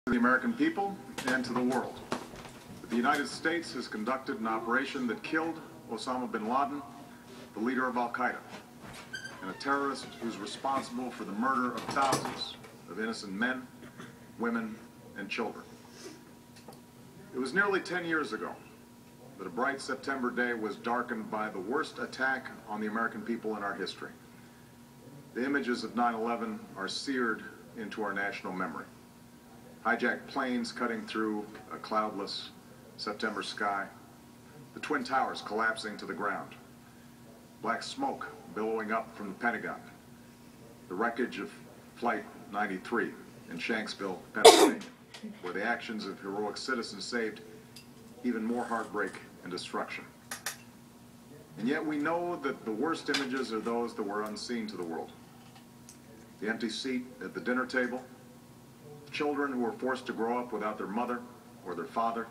To the American people and to the world. The United States has conducted an operation that killed Osama Bin Laden, the leader of Al-Qaeda, and a terrorist who's responsible for the murder of thousands of innocent men, women, and children. It was nearly 10 years ago that a bright September day was darkened by the worst attack on the American people in our history. The images of 9/11 are seared into our national memory. Hijacked planes cutting through a cloudless September sky, the Twin Towers collapsing to the ground, black smoke billowing up from the Pentagon, the wreckage of Flight 93 in Shanksville, Pennsylvania, where the actions of heroic citizens saved even more heartbreak and destruction. And yet we know that the worst images are those that were unseen to the world. The empty seat at the dinner table, children who were forced to grow up without their mother or their father,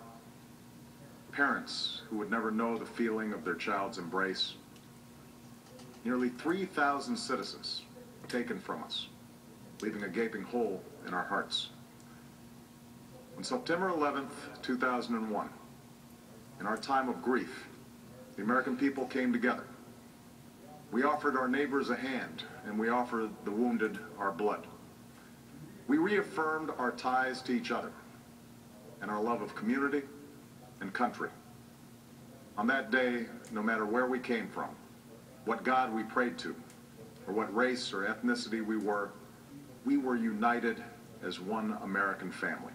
parents who would never know the feeling of their child's embrace, nearly 3,000 citizens taken from us, leaving a gaping hole in our hearts. On September 11th, 2001, in our time of grief, the American people came together. We offered our neighbors a hand, and we offered the wounded our blood. We reaffirmed our ties to each other and our love of community and country. On that day, no matter where we came from, what God we prayed to, or what race or ethnicity we were united as one American family.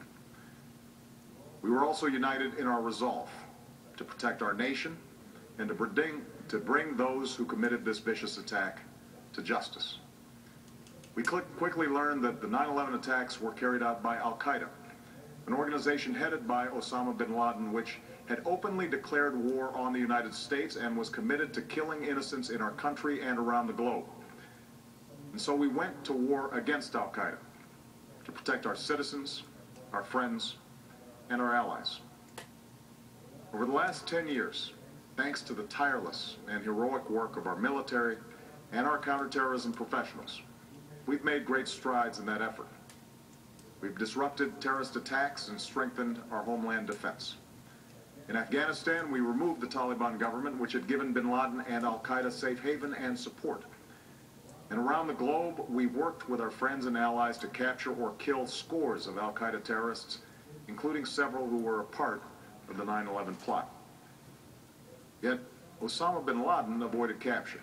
We were also united in our resolve to protect our nation and to bring those who committed this vicious attack to justice. We quickly learned that the 9/11 attacks were carried out by Al-Qaeda, an organization headed by Osama Bin Laden, which had openly declared war on the United States and was committed to killing innocents in our country and around the globe. And so we went to war against Al-Qaeda to protect our citizens, our friends, and our allies. Over the last 10 years, thanks to the tireless and heroic work of our military and our counterterrorism professionals, we've made great strides in that effort. We've disrupted terrorist attacks and strengthened our homeland defense. In Afghanistan, we removed the Taliban government, which had given Bin Laden and Al-Qaeda safe haven and support. And around the globe, we worked with our friends and allies to capture or kill scores of Al-Qaeda terrorists, including several who were a part of the 9/11 plot. Yet, Osama Bin Laden avoided capture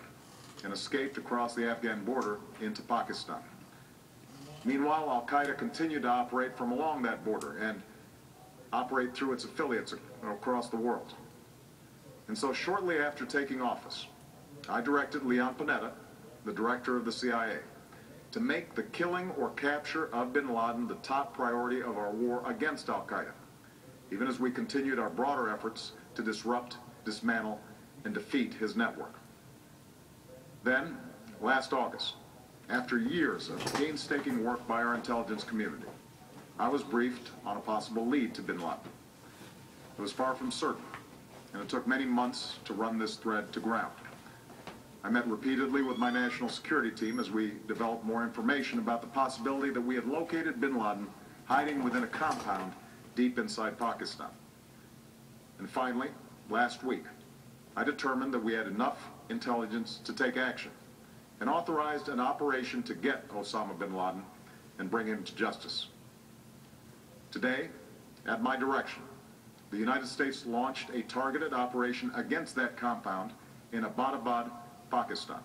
and escaped across the Afghan border into Pakistan. Meanwhile, Al-Qaeda continued to operate from along that border and operate through its affiliates across the world. And so shortly after taking office, I directed Leon Panetta, the director of the CIA, to make the killing or capture of Bin Laden the top priority of our war against Al-Qaeda, even as we continued our broader efforts to disrupt, dismantle, and defeat his network. Then, last August, after years of painstaking work by our intelligence community, I was briefed on a possible lead to Bin Laden. It was far from certain, and it took many months to run this thread to ground. I met repeatedly with my national security team as we developed more information about the possibility that we had located Bin Laden hiding within a compound deep inside Pakistan. And finally, last week, I determined that we had enough intelligence to take action and authorized an operation to get Osama Bin Laden and bring him to justice. Today, at my direction, the United States launched a targeted operation against that compound in Abbottabad, Pakistan.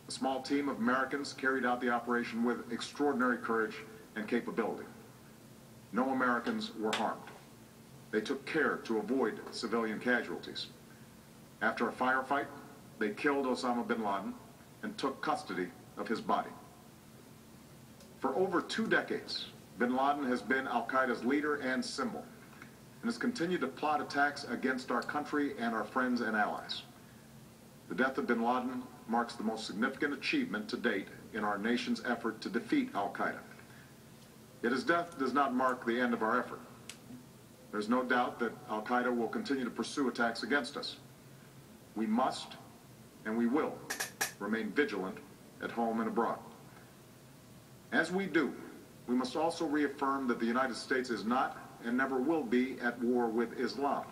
A small team of Americans carried out the operation with extraordinary courage and capability. No Americans were harmed. They took care to avoid civilian casualties. After a firefight, they killed Osama Bin Laden and took custody of his body. For over 2 decades, Bin Laden has been Al-Qaeda's leader and symbol, and has continued to plot attacks against our country and our friends and allies. The death of Bin Laden marks the most significant achievement to date in our nation's effort to defeat Al-Qaeda. Yet his death does not mark the end of our effort. There's no doubt that Al-Qaeda will continue to pursue attacks against us. We must, and we will, remain vigilant at home and abroad. As we do, we must also reaffirm that the United States is not and never will be at war with Islam.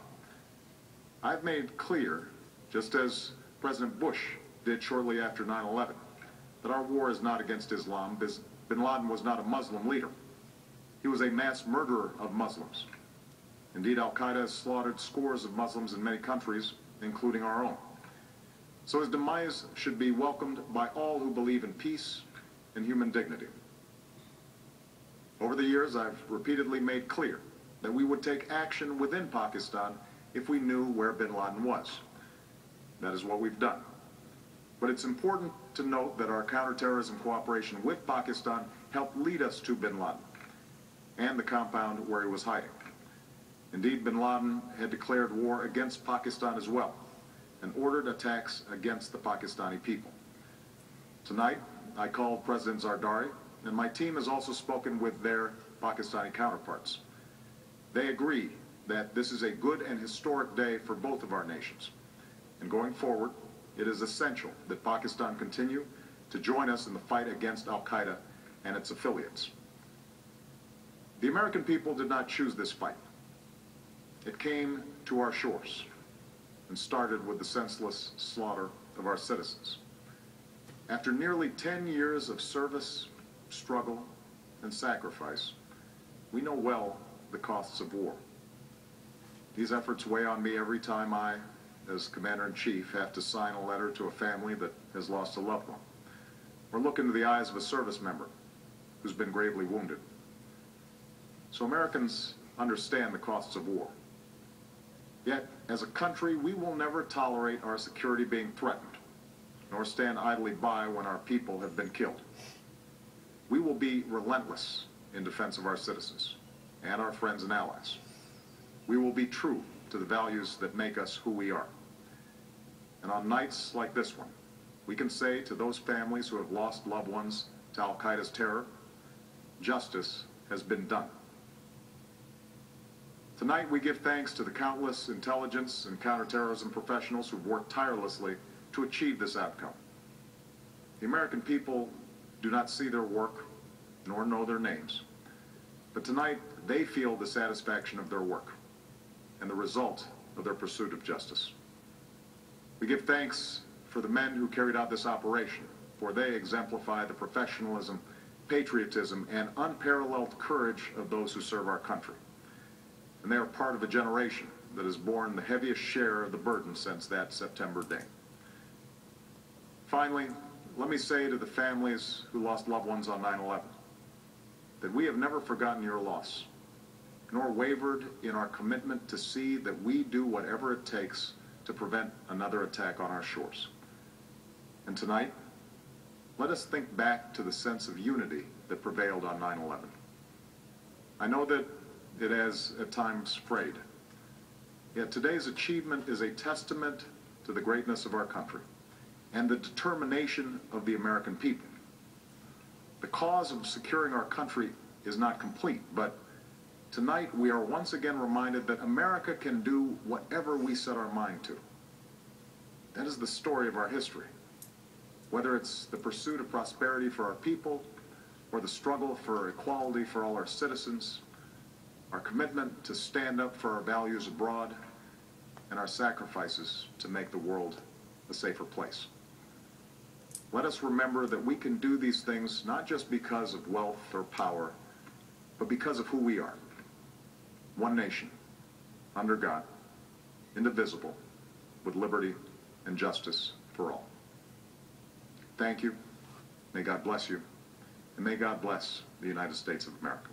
I've made clear, just as President Bush did shortly after 9/11, that our war is not against Islam. Bin Laden was not a Muslim leader. He was a mass murderer of Muslims. Indeed, Al-Qaeda has slaughtered scores of Muslims in many countries, including our own. So his demise should be welcomed by all who believe in peace and human dignity. Over the years, I've repeatedly made clear that we would take action within Pakistan if we knew where bin Laden was. That is what we've done. But it's important to note that our counterterrorism cooperation with Pakistan helped lead us to bin Laden and the compound where he was hiding. Indeed, bin Laden had declared war against Pakistan as well and ordered attacks against the Pakistani people. Tonight, I called President Zardari, and my team has also spoken with their Pakistani counterparts. They agree that this is a good and historic day for both of our nations. And going forward, it is essential that Pakistan continue to join us in the fight against Al-Qaeda and its affiliates. The American people did not choose this fight. It came to our shores and started with the senseless slaughter of our citizens. After nearly 10 years of service, struggle, and sacrifice, we know well the costs of war. These efforts weigh on me every time I, as Commander-in-Chief, have to sign a letter to a family that has lost a loved one, or look into the eyes of a service member who's been gravely wounded. So Americans understand the costs of war. Yet, as a country, we will never tolerate our security being threatened, nor stand idly by when our people have been killed. We will be relentless in defense of our citizens and our friends and allies. We will be true to the values that make us who we are. And on nights like this one, we can say to those families who have lost loved ones to Al-Qaeda's terror, justice has been done. Tonight, we give thanks to the countless intelligence and counterterrorism professionals who've worked tirelessly to achieve this outcome. The American people do not see their work, nor know their names. But tonight, they feel the satisfaction of their work and the result of their pursuit of justice. We give thanks for the men who carried out this operation, for they exemplify the professionalism, patriotism, and unparalleled courage of those who serve our country. And they are part of a generation that has borne the heaviest share of the burden since that September day. Finally, let me say to the families who lost loved ones on 9/11 that we have never forgotten your loss, nor wavered in our commitment to see that we do whatever it takes to prevent another attack on our shores. And tonight, let us think back to the sense of unity that prevailed on 9/11. I know that it has at times frayed. Yet today's achievement is a testament to the greatness of our country and the determination of the American people. The cause of securing our country is not complete, but tonight we are once again reminded that America can do whatever we set our mind to. That is the story of our history. Whether it's the pursuit of prosperity for our people or the struggle for equality for all our citizens, our commitment to stand up for our values abroad, and our sacrifices to make the world a safer place. Let us remember that we can do these things not just because of wealth or power, but because of who we are. One nation, under God, indivisible, with liberty and justice for all. Thank you. May God bless you, and may God bless the United States of America.